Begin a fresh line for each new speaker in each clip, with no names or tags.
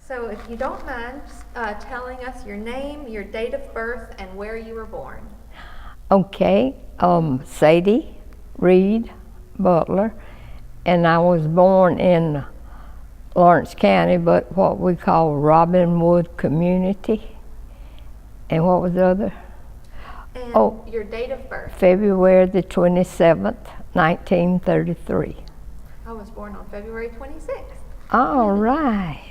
So if you don't mind telling us your name, your date of birth, and where you were born.
Okay, Sadie Reid Butler, and I was born in Lawrence County, but what we call Robinwood Community. And what was the other?
And your date of birth.
February the 27th, 1933.
I was born on February 26th.
All right.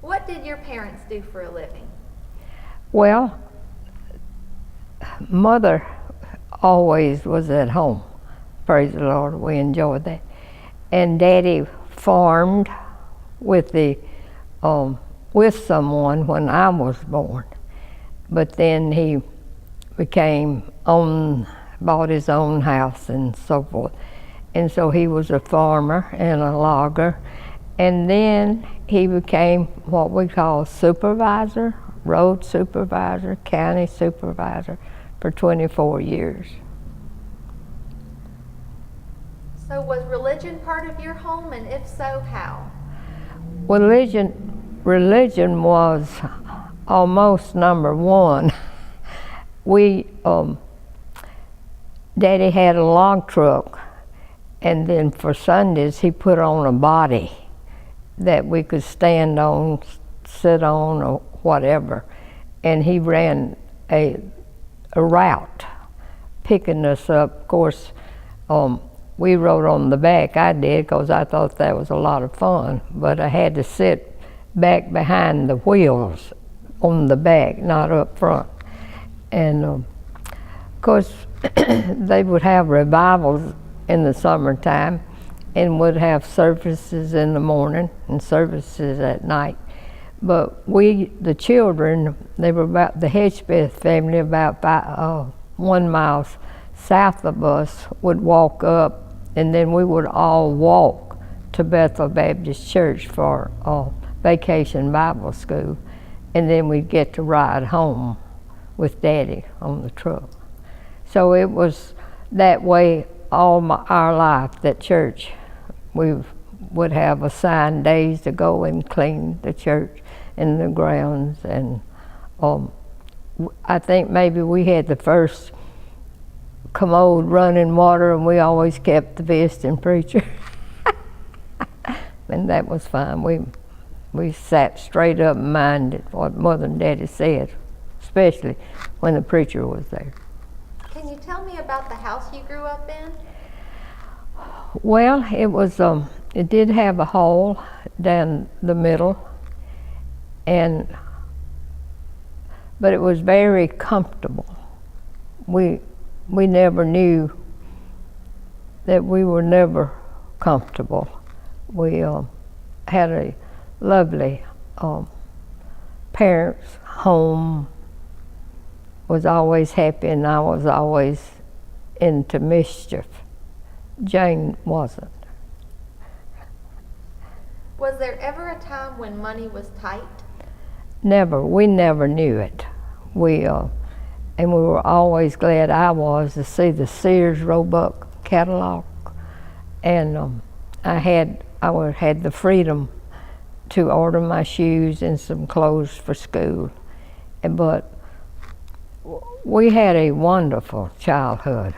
What did your parents do for a living?
Well, Mother always was at home. Praise the Lord, we enjoyed that. And Daddy farmed with someone when I was born. But then he bought his own house and so forth. And so he was a farmer and a logger. And then he became what we call supervisor, road supervisor, county supervisor for 24 years.
So was religion part of your home, and if so, how?
Religion was almost number one. Daddy had a log truck, and then for Sundays he put on a body that we could stand on, sit on, or whatever. And he ran a route, picking us up. Of course, we rode on the back. I did, because I thought that was a lot of fun. But I had to sit back behind the wheels on the back, not up front. And of course, they would have revivals in the summertime, and would have services in the morning and services at night. But the children, they were about the Hedgepeth family, about 1 mile south of us, would walk up, and then we would all walk to Bethel Baptist Church for vacation Bible school, and then we'd get to ride home with Daddy on the truck. So it was that way our life, that church. We would have assigned days to go and clean the church and the grounds, and I think maybe we had the first commode running water, and we always kept the visiting preacher. And that was fine. We sat straight up and minded what Mother and Daddy said, especially when the preacher was there.
Can you tell me about the house you grew up in?
Well, it did have a hall down the middle, but it was very comfortable. We never knew that we were never comfortable. We had a lovely parents' home, was always happy, and I was always into mischief. Jane wasn't.
Was there ever a time when money was tight?
Never. We never knew it. And we were always glad I was to see the Sears Roebuck catalog. And I had the freedom to order my shoes and some clothes for school. But we had a wonderful childhood.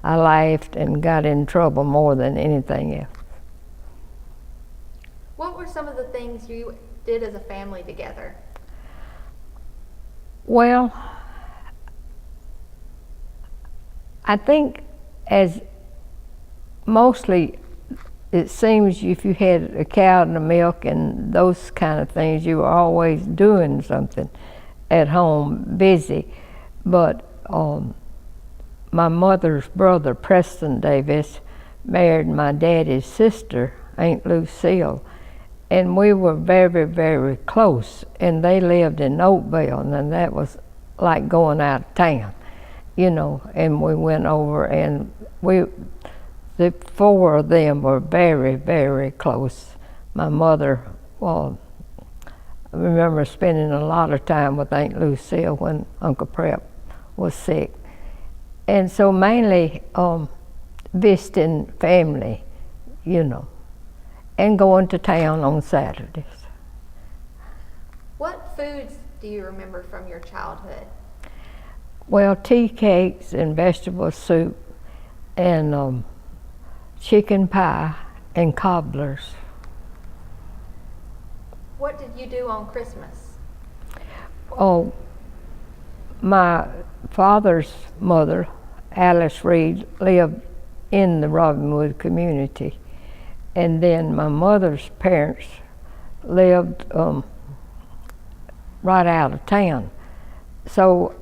I laughed and got in trouble more than anything else.
What were some of the things you did as a family together?
Well, I think mostly it seems if you had a cow and a milk and those kind of things, you were always doing something at home, busy. But my mother's brother, Preston Davis, married my daddy's sister, Aunt Lucille, and we were very, very close. And they lived in Oakville, and that was like going out of town, and we went over, and the four of them were very, very close. My mother, I remember spending a lot of time with Aunt Lucille when Uncle Prep was sick. And so mainly visiting family, and going to town on Saturdays.
foods do you remember from your childhood?
Well, tea cakes and vegetable soup and chicken pie and cobblers.
What did you do on Christmas?
Oh, my father's mother, Alice Reid, lived in the Robinwood community. And then my mother's parents lived right out of town. So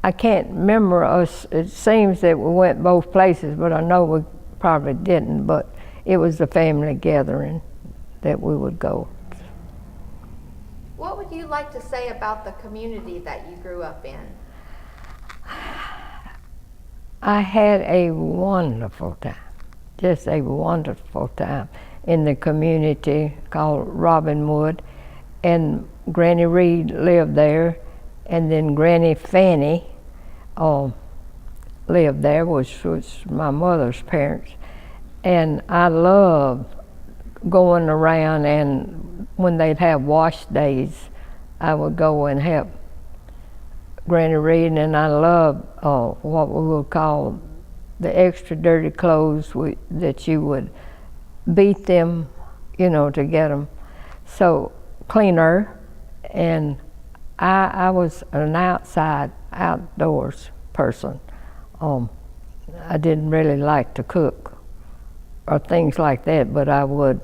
I can't remember us. It seems that we went both places, but I know we probably didn't. But it was a family gathering that we would go.
What would you like to say about the community that you grew up in?
I had a wonderful time, just a wonderful time in the community called Robinwood. And Granny Reid lived there, and then Granny Fanny lived there, which was my mother's parents. And I loved going around, and when they'd have wash days, I would go and help Granny Reid, and I loved what we would call the extra dirty clothes that you would beat them, to get them so cleaner. And I was an outdoors person. I didn't really like to cook or things like that, but I would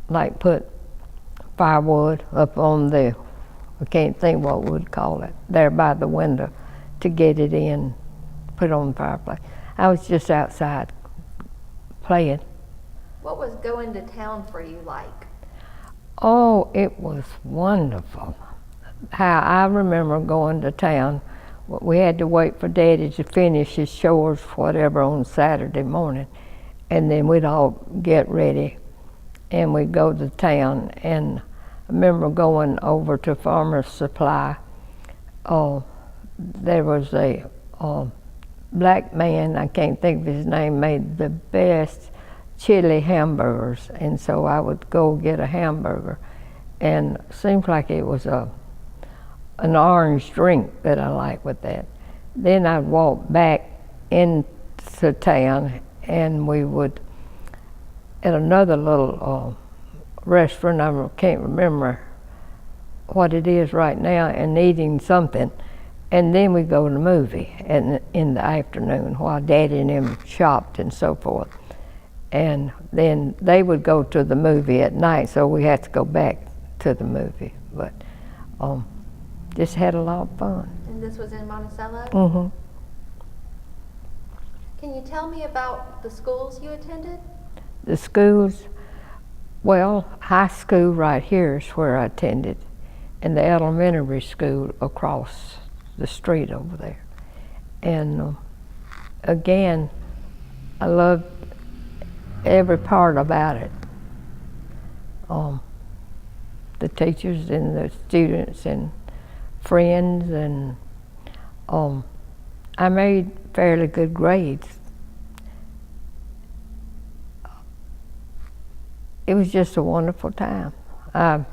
like put firewood up on the, I can't think what we would call it, there by the window to get it in, put it on the fireplace. I was just outside playing.
What was going to town for you like?
Oh, it was wonderful. How I remember going to town, we had to wait for Daddy to finish his chores, whatever, on Saturday morning, and then we'd all get ready and we'd go to town. And I remember going over to Farmer's Supply. There was a black man, I can't think of his name, made the best chili hamburgers, and so I would go get a hamburger, and it seems like it was an orange drink that I liked with that. Then I'd walk back into town, and we would, at another little restaurant, I can't remember what it is right now, and eating something, and then we go to the movie in the afternoon while Daddy and them shopped and so forth. And then they would go to the movie at night, so we had to go back to the movie. But just had a lot of fun.
And this was in Monticello?
Mm-hmm.
Can you tell me about the schools you attended?
The schools, well, high school right here is where I attended, and the elementary school across the street over there. And again, I loved every part about it. The teachers and the students and friends, and I made fairly good grades. It was just a wonderful time. I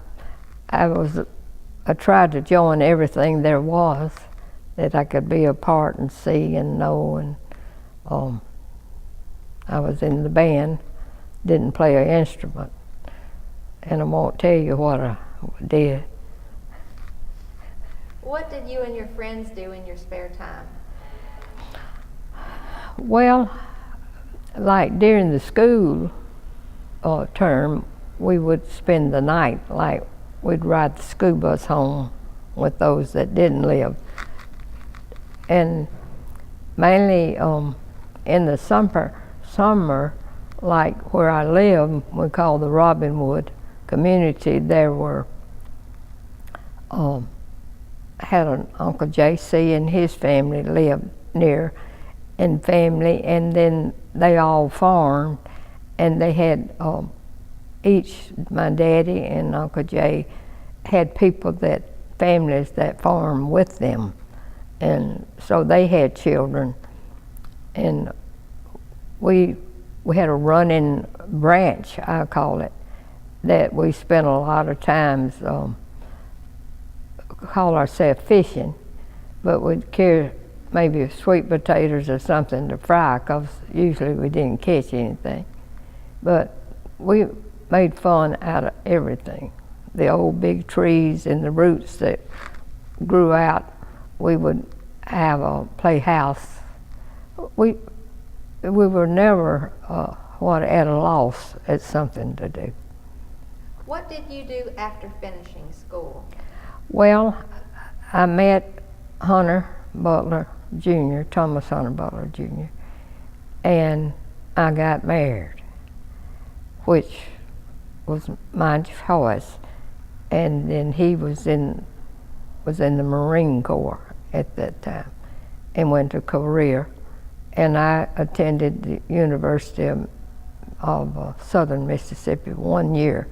tried to join everything there was that I could be a part and see and know, and I was in the band, didn't play an instrument, and I won't tell you what I did.
What did you and your friends do in your spare time?
Well, like during the school term, we would spend the night, like we'd ride the school bus home with those that didn't live. And mainly in the summer, like where I live, we call the Robinwood community, there were, had an Uncle J.C. and his family lived near, and family, and then they all farmed, and they had each, my daddy and Uncle J had people families that farmed with them, and so they had children, and we had a running branch, I call it, that we spent a lot of times call ourselves fishing, but we'd carry maybe sweet potatoes or something to fry, because usually we didn't catch anything. But we made fun out of everything. The old big trees and the roots that grew out, we would have a playhouse. We were never at a loss at something to do.
What did you do after finishing school?
Well, I met Hunter Butler Jr., Thomas Hunter Butler Jr., and I got married, which was my choice. And then he was in the Marine Corps at that time and went to Korea. And I attended the University of Southern Mississippi 1 year.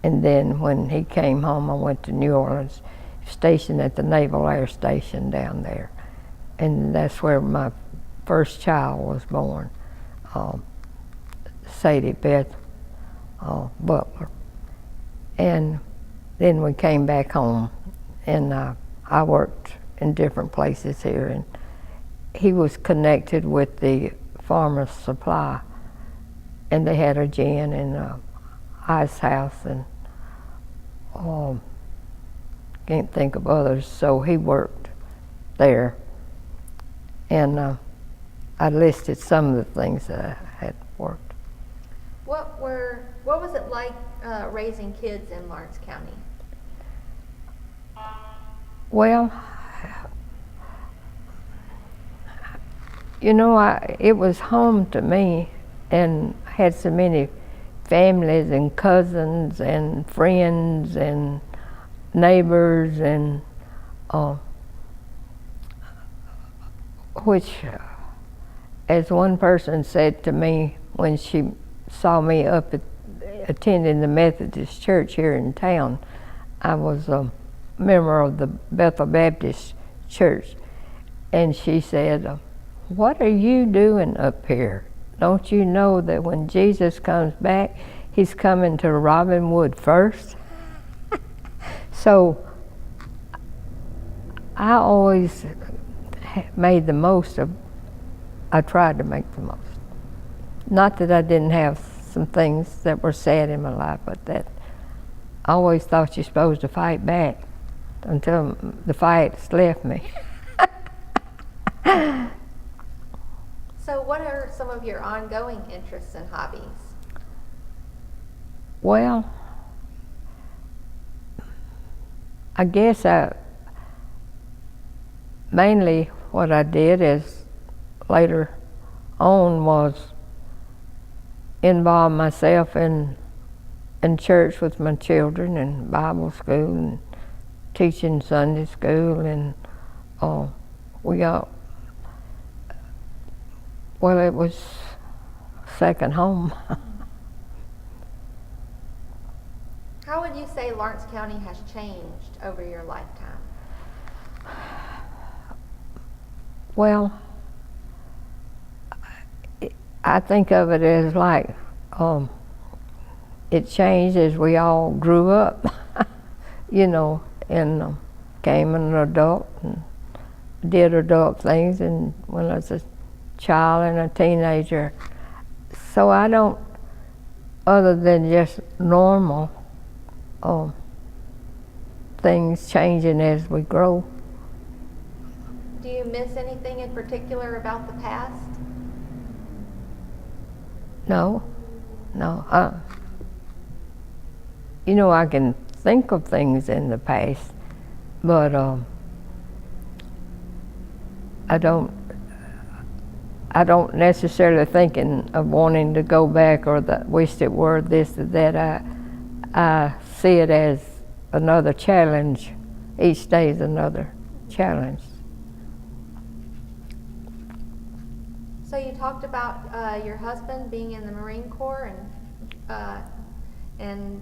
And then when he came home, I went to New Orleans, stationed at the Naval Air Station down there. And that's where my first child was born, Sadie Reid Butler. And then we came back home, and I worked in different places here. And he was connected with the Farmer's Supply, and they had a gin and ice house, and can't think of others, so he worked there. And I listed some of the things that I had worked.
What was it like raising kids in Lawrence County?
Well, you know, it was home to me, and I had so many families and cousins and friends and neighbors, and which, as one person said to me when she saw me up attending the Methodist church here in town, I was a member of the Bethel Baptist church, and she said, "What are you doing up here? Don't you know that when Jesus comes back, he's coming to Robin Wood first?" So I always made the most of, I tried to make the most. Not that I didn't have some things that were sad in my life, but that I always thought you're supposed to fight back until the fights left me.
So what are some of your ongoing interests and hobbies?
Well, I guess mainly what I did is later on was involve myself in church with my children, and Bible school, and teaching Sunday school, and we got, well, it was second home.
How would you say Lawrence County has changed over your lifetime?
Well, I think of it as like it changed as we all grew up, you know, and became an adult and did adult things, and when I was a child and a teenager. So I don't, other than just normal things changing as we grow.
Do you miss anything in particular about the past?
No. You know, I can think of things in the past, but I don't necessarily thinking of wanting to go back or that wished it were this or that. I see it as another challenge. Each day is another challenge.
So you talked about your husband being in the Marine Corps and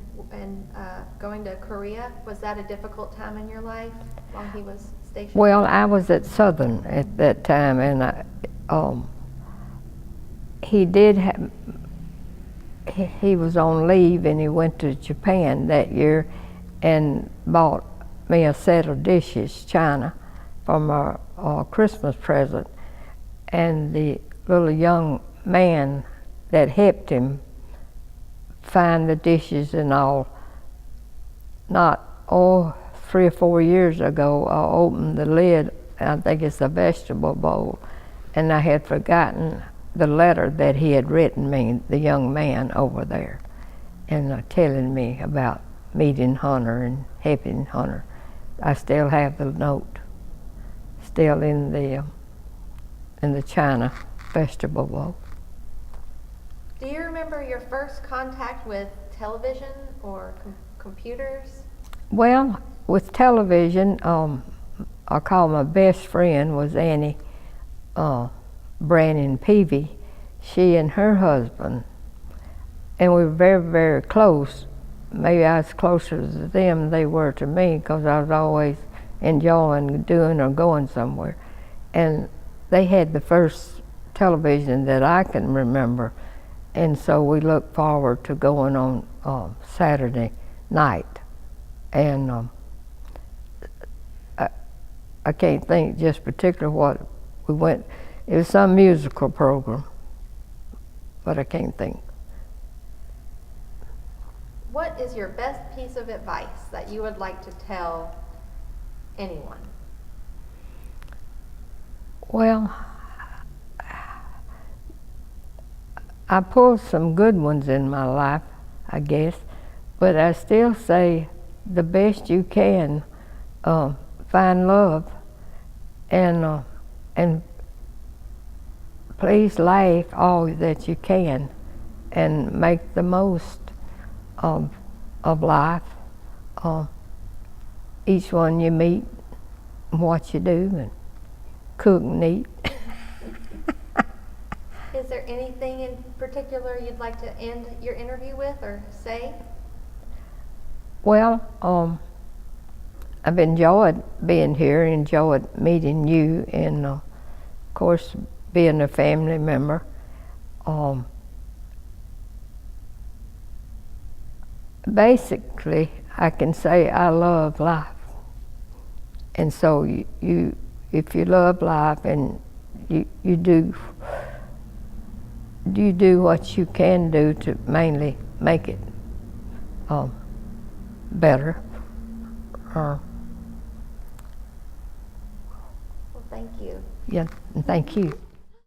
going to Korea. Was that a difficult time in your life while he was stationed?
Well, I was at Southern at that time, and he was on leave, and he went to Japan that year and bought me a set of dishes, china, from a Christmas present. And the little young man that helped him find the dishes and all, not 3 or 4 years ago, I opened the lid, I think it's a vegetable bowl, and I had forgotten the letter that he had written me, the young man over there, and telling me about meeting Hunter and helping Hunter. I still have the note, still in the china vegetable bowl.
Do you remember your first contact with television or computers?
Well, with television, I call my best friend was Annie Brannon Peavy. She and her husband, and we were very, very close. Maybe I was closer to them than they were to me, because I was always enjoying doing or going somewhere. And they had the first television that I can remember, and so we looked forward to going on Saturday night. And I can't think just particular what we went. It was some musical program, but I can't think.
What is your best piece of advice that you would like to tell anyone?
Well, I pulled some good ones in my life, I guess, but I still say the best you can, find love, and please laugh all that you can, and make the most of life. Each one you meet, and what you do, and cook and eat.
Is there anything in particular you'd like to end your interview with or say?
Well, I've enjoyed being here, enjoyed meeting you, and of course being a family member. Basically, I can say I love life, and so you if you love life and you do what you can do to mainly make it better.
Well, thank you.
Yeah, thank you.